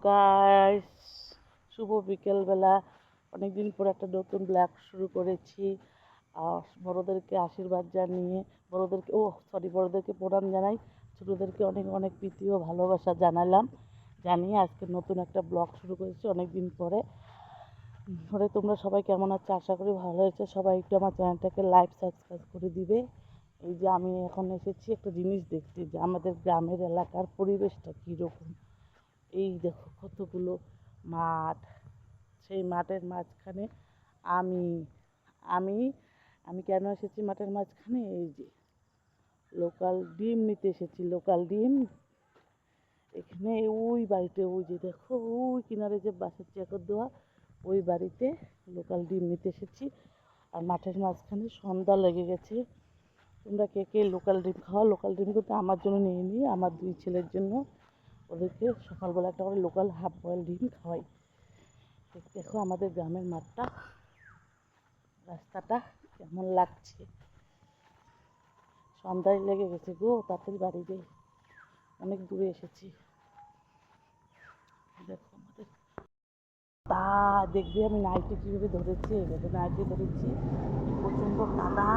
Guys, শুভ বিকেলবেলা। অনেকদিন পর একটা নতুন ব্লগ শুরু করেছি। আর বড়োদেরকে আশীর্বাদ জানিয়ে বড়োদেরকে প্রণাম জানাই, ছোটোদেরকে অনেক অনেক প্রীতি ও ভালোবাসা জানিয়ে আজকে নতুন একটা ব্লগ শুরু করেছি অনেকদিন পরে। তোমরা সবাই কেমন আছো? আশা করি ভালো হয়েছে। সবাই একটু আমার চ্যানেলটাকে লাইক সাবস্ক্রাইব করে দিবে। এই যে আমি এখন এসেছি একটা জিনিস দেখতে, যে আমাদের গ্রামের এলাকার পরিবেশটা কীরকম। এই দেখো কতগুলো মাঠ, সেই মাঠের মাঝখানে আমি আমি আমি কেন এসেছি মাঠের মাঝখানে? এই যে লোকাল ডিম নিতে এসেছি। লোকাল ডিম এখানে ওই বাড়িতে, ওই যে দেখো ওই কিনারে যে বাসার চাকর দেওয়া, ওই বাড়িতে লোকাল ডিম নিতে এসেছি। আর মাঠের মাঝখানে সন্ধ্যা লেগে গেছে। তোমরা কে কে লোকাল ডিম খাওয়া? লোকাল ডিম কিন্তু আমার জন্য নিয়ে নিই, আমার 2 ছেলের জন্য। ওদেরকে সকালবেলা একটা করে লোকাল হাফ বয়েল ডিম খাওয়াই। দেখো আমাদের গ্রামের মাঠটা, রাস্তাটা কেমন লাগছে। সন্ধ্যায় লেগে গেছে গো, তাড়াতাড়ি বাড়ি যাই, অনেক দূরে এসেছি। দেখো আমাদের তা দেখবি আমি নাইটে কীভাবে ধরেছি, এইভাবে নাইটে ধরেছি। প্রচণ্ড কাদা,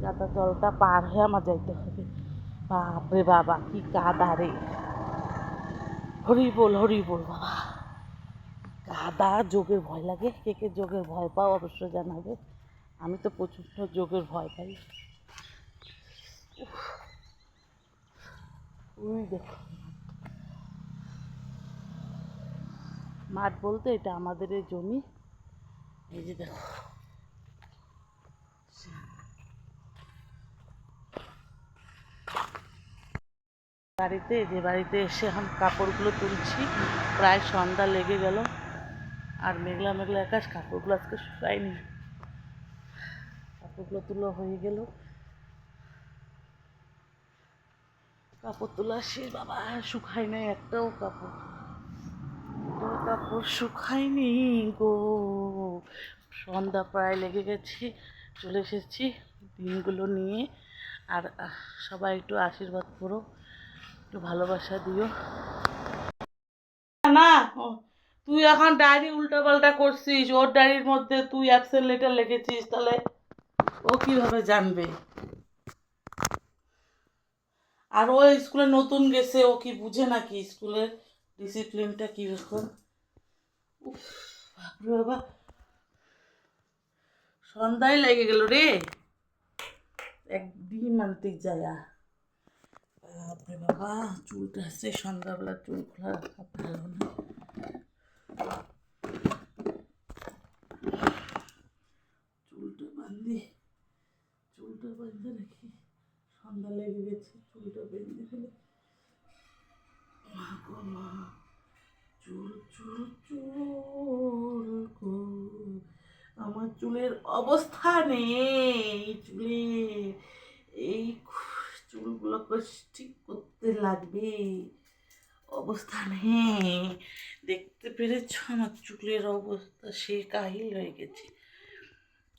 কাদা জলটা পার হয়ে আমার যাইতে হবে। বাপরে বাবা কি কাদা রে, হরি বল বাবা। কাদা যোগের ভয় লাগে। কে কে যোগের ভয় পাও অবশ্যই জানাবে। আমি তো প্রচণ্ড যোগের ভয় পাই। ওই দেখো মাঠ বলতে এটা আমাদের এই জমি। এই যে দেখো বাড়িতে এসে এখন কাপড়গুলো তুলছি। প্রায় সন্ধ্যা লেগে গেল, আর মেঘলা মেঘলা আকাশ, কাপড়গুলো আজকে শুকায়নি। কাপড়গুলো তুলো হয়ে গেল, কাপড় তোলা শেষ। বাবা শুকায় নাই একটাও কাপড় শুকায়নি গো। সন্ধ্যা প্রায় লেগে গেছে, চলে এসেছি দিনগুলো নিয়ে। আর সবাই একটু আশীর্বাদ করো, একটু ভালোবাসা দিও। না তুই এখন ডায়েরি উল্টাপাল্টা করছিস, ওর ডায়েরির মধ্যে তুই অ্যাবসেন্ট লেটার লিখেছিস, তাহলে ও কিভাবে জানবে? আর ও স্কুলে নতুন গেছে, ও কি বুঝে নাকি স্কুলের ডিসিপ্লিনটা কীরকম? বাপরে বাবা, সন্ধ্যায় লেগে গেল রে, একদিন মানতে যায়া। বাপরে বাবা, চুলটা আসছে, সন্ধ্যাবেলা চুল খোলা রাখা ভালো না। চুলটা বাঁধে রাখি, সন্ধ্যা লেগে গেছে, চুলটা বেঁধে ফেলে। চুল চুল চুল আমার চুলের অবস্থা নেই। এই চুলগুলোকে ঠিক করতে লাগবে, অবস্থা নেই। দেখতে পেরেছ আমার চুলের অবস্থা? সে কাহিল হয়ে গেছে,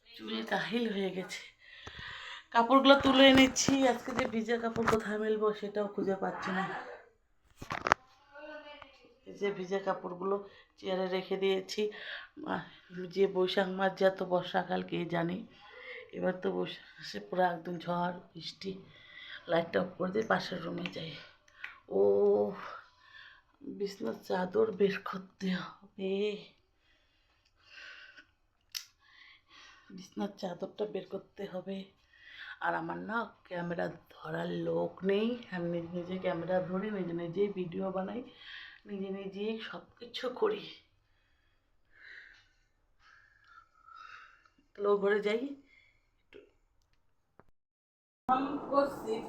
চুল কাহিল হয়ে গেছে। কাপড়গুলো তুলে এনেছি, আজকে যে ভিজা কাপড় কোথায় মেলবো সেটাও খুঁজে পাচ্ছি না। যে ভিজা কাপড়গুলো চেয়ারে রেখে দিয়েছি। যে বৈশাখ মাস, যা তো বর্ষাকাল কে জানি। এবার তো বসে পুরো একদম ঝড় বৃষ্টি। লাইটটা অফ করে দিয়ে পাশের রুমে যাই। ও বিছনার চাদর বের করতে হবে, বিছনার চাদরটা বের করতে হবে। আর আমার না ক্যামেরা ধরার লোক নেই, আমি নিজে নিজে ক্যামেরা ধরি, নিজে নিজেই ভিডিও বানাই, নিজে নিজেই সব কিছু করি। লো ঘরে যাই। हमको सिर्फ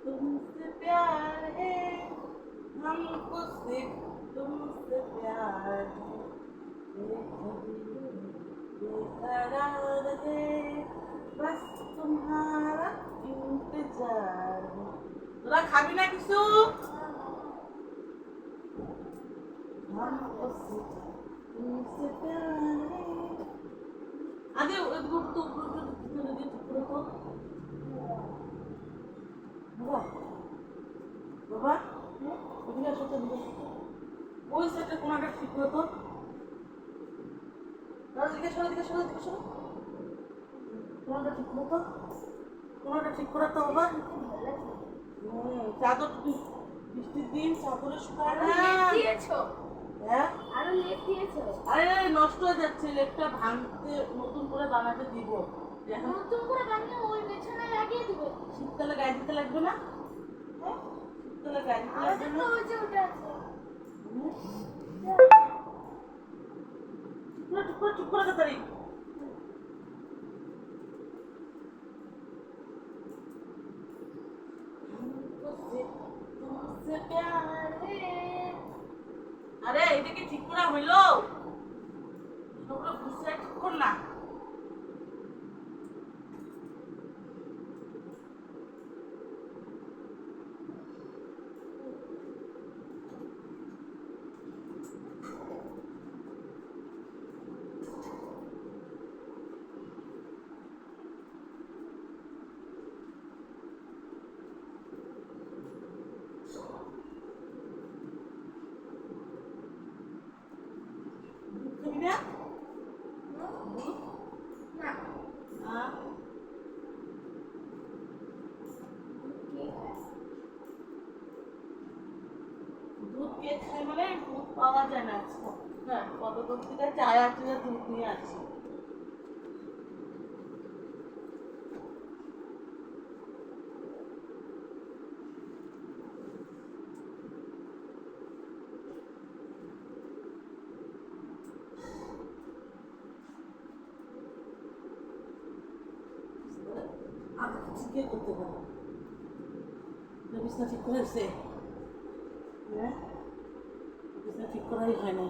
तुमसे प्यार है, हमको सिर्फ तुमसे प्यार है, बेकरार है, बस तुम्हारा इंतजार है। তোরা খাবি না কিছু? हमको सिर्फ तुमसे प्यार है। আগে ওইগুলো তো উপরে তুলে দিয়ে উপরে তো বাবা, বাবা, ওদিকে আসো তো, ওই সাইডে কোনাটা ঠিক করো তো। দিকে সরো, দিকে সরো, দিকে সরো। কোনাটা ঠিক করো তো। কোনাটা ঠিক করে তো বাবা। চাদর বৃষ্টির দিন চাদরে শুকায় না। হ্যাঁ আরে নষ্ট হয়ে যাচ্ছে, লেপটা ভাঙতে নতুন করে বানাতে দিব। এখন শীতকালে গায়ে দিতে লাগবে না? হ্যাঁ? শীতকালে গায়ে দিতে লাগবে না? চুপ করে চুপ করে তাড়াতাড়ি। আরে এটা কি ঠিক করা হইলো? সবগুলো বুঝতে ঠিক কর না। খাবি না? হ্যাঁ? দুধ কে খায় মানে দুধ পাওয়া যায় না। হ্যাঁ কত দূর থেকে চায় আসছে যে দুধ নিয়ে আসছি। আর ঠিকই করতে পারে। বিছনা ঠিক করেছে? হ্যাঁ বিছনা ঠিক করাই হয় না।